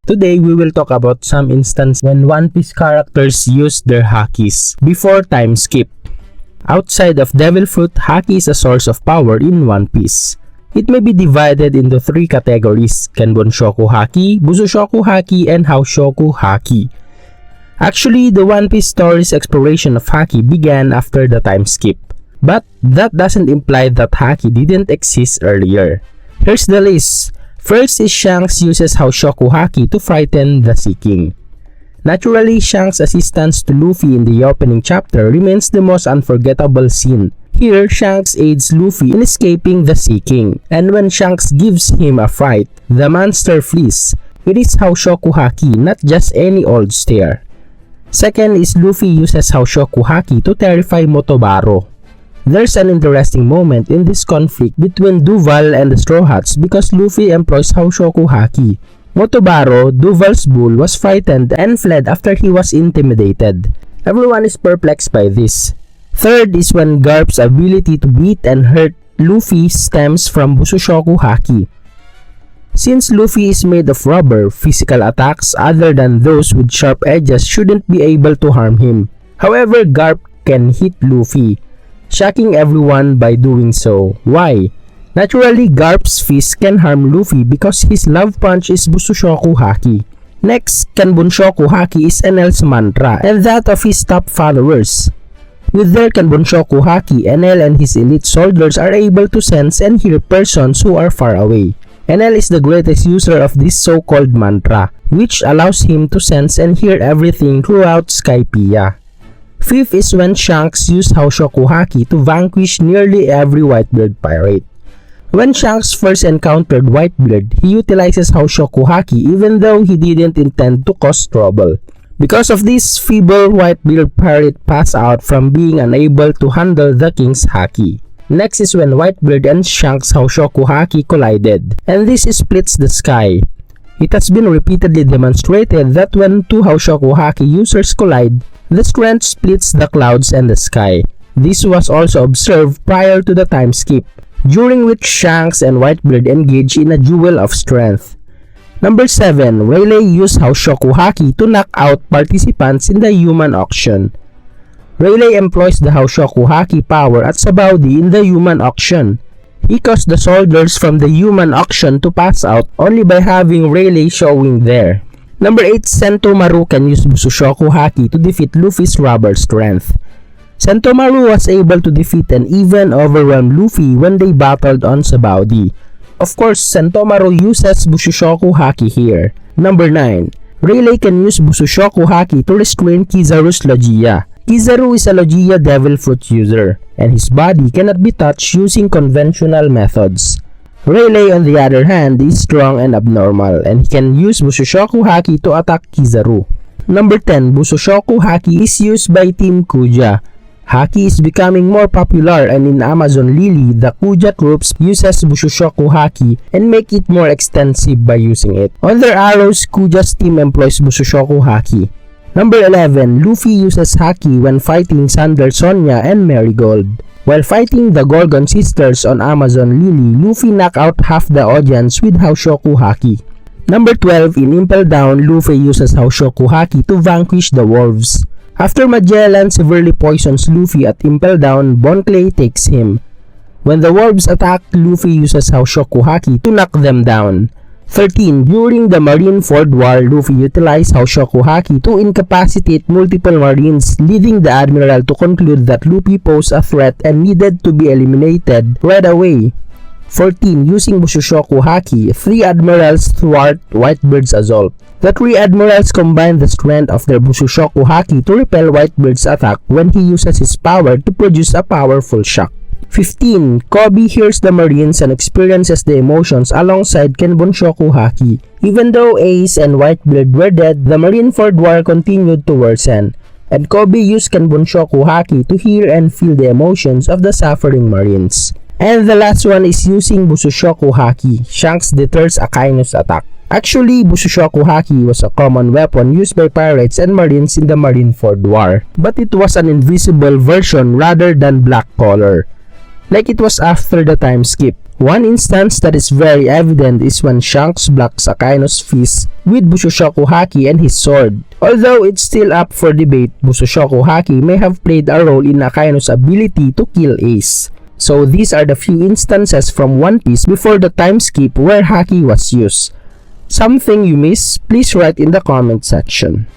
Today, we will talk about some instances when One Piece characters use their Hakis before time skip. Outside of Devil Fruit, Haki is a source of power in One Piece. It may be divided into three categories: Kanbonshoku Haki, Busoshoku Haki, and Haoshoku Haki. Actually, the One Piece story's exploration of Haki began after the time skip. But that doesn't imply that Haki didn't exist earlier. Here's the list. First is Shanks uses Haoshoku Haki to frighten the Sea King. Naturally, Shanks' assistance to Luffy in the opening chapter remains the most unforgettable scene. Here, Shanks aids Luffy in escaping the Sea King, and when Shanks gives him a fright, the monster flees. It is Haoshoku Haki, not just any old stare. Second is Luffy uses Haoshoku Haki to terrify Motobaro. There's an interesting moment in this conflict between Duval and the Straw Hats because Luffy employs Haoshoku Haki. Motobaro, Duval's bull, was frightened and fled after he was intimidated. Everyone is perplexed by this. Third is when Garp's ability to beat and hurt Luffy stems from Busoshoku Haki. Since Luffy is made of rubber, physical attacks other than those with sharp edges shouldn't be able to harm him. However, Garp can hit Luffy, shocking everyone by doing so. Why? Naturally, Garp's fist can harm Luffy because his love punch is Busoshoku Haki. Next, Kanbonshoku Haki is Enel's mantra and that of his top followers. With their Kanbonshoku Haki, Enel and his elite soldiers are able to sense and hear persons who are far away. Enel is the greatest user of this so-called mantra, which allows him to sense and hear everything throughout Skypiea. Fifth is when Shanks used Haoshoku Haki to vanquish nearly every Whitebeard pirate. When Shanks first encountered Whitebeard, he utilizes Haoshoku Haki even though he didn't intend to cause trouble. Because of this, feeble Whitebeard pirate passed out from being unable to handle the king's Haki. Next is when Whitebeard and Shanks' Haoshoku Haki collided, and this splits the sky. It has been repeatedly demonstrated that when two Haoshoku Haki users collide, the strength splits the clouds and the sky. This was also observed prior to the time skip, during which Shanks and Whitebeard engage in a duel of strength. Number 7. Rayleigh used Haoshoku Haki to knock out participants in the human auction. Rayleigh employs the Haoshoku Haki power at Sabaody in the human auction. He caused the soldiers from the human auction to pass out only by having Rayleigh showing there. Number 8. Sentomaru can use Busoshoku Haki to defeat Luffy's rubber strength. Sentomaru was able to defeat and even overwhelm Luffy when they battled on Sabaody. Of course, Sentomaru uses Busoshoku Haki here. Number 9. Rayleigh can use Busoshoku Haki to restrain Kizaru's Logia. Kizaru is a Logia Devil Fruit user, and his body cannot be touched using conventional methods. Rayleigh, on the other hand, is strong and abnormal, and he can use Busoshoku Haki to attack Kizaru. Number 10. Busoshoku Haki is used by Team Kuja. Haki is becoming more popular, and in Amazon Lily, the Kuja troops uses Busoshoku Haki and make it more extensive by using it. On their arrows, Kuja's team employs Busoshoku Haki. Number 11. Luffy uses Haki when fighting Sander Sonia and Marigold. While fighting the Gorgon sisters on Amazon Lily, Luffy knocked out half the audience with Haoshoku Haki. Number 12. In Impel Down, Luffy uses Haoshoku Haki to vanquish the wolves. After Magellan severely poisons Luffy at Impel Down, Bon Clay takes him. When the wolves attack, Luffy uses Haoshoku Haki to knock them down. 13. During the Marineford War, Luffy utilized Haoshoku Haki to incapacitate multiple Marines, leading the Admiral to conclude that Luffy posed a threat and needed to be eliminated right away. 14. Using Busoshoku Haki, 3 Admirals thwart Whitebeard's assault. The 3 Admirals combine the strength of their Busoshoku Haki to repel Whitebeard's attack when he uses his power to produce a powerful shock. 15. Kobe hears the Marines and experiences the emotions alongside Kanbonshoku Haki. Even though Ace and Whitebeard were dead, the Marineford War continued to worsen, and Kobe used Kanbonshoku Haki to hear and feel the emotions of the suffering Marines. And the last one is using Busoshoku Haki. Shanks deters Akaino's attack. Actually, Busoshoku Haki was a common weapon used by pirates and marines in the Marineford War, but it was an invisible version rather than black color. like it was after the time skip. One instance that is very evident is when Shanks blocks Akaino's fist with Busoshoku Haki and his sword. Although it's still up for debate, Busoshoku Haki may have played a role in Akaino's ability to kill Ace. So these are the few instances from One Piece before the time skip where Haki was used. Something you miss? Please write in the comment section.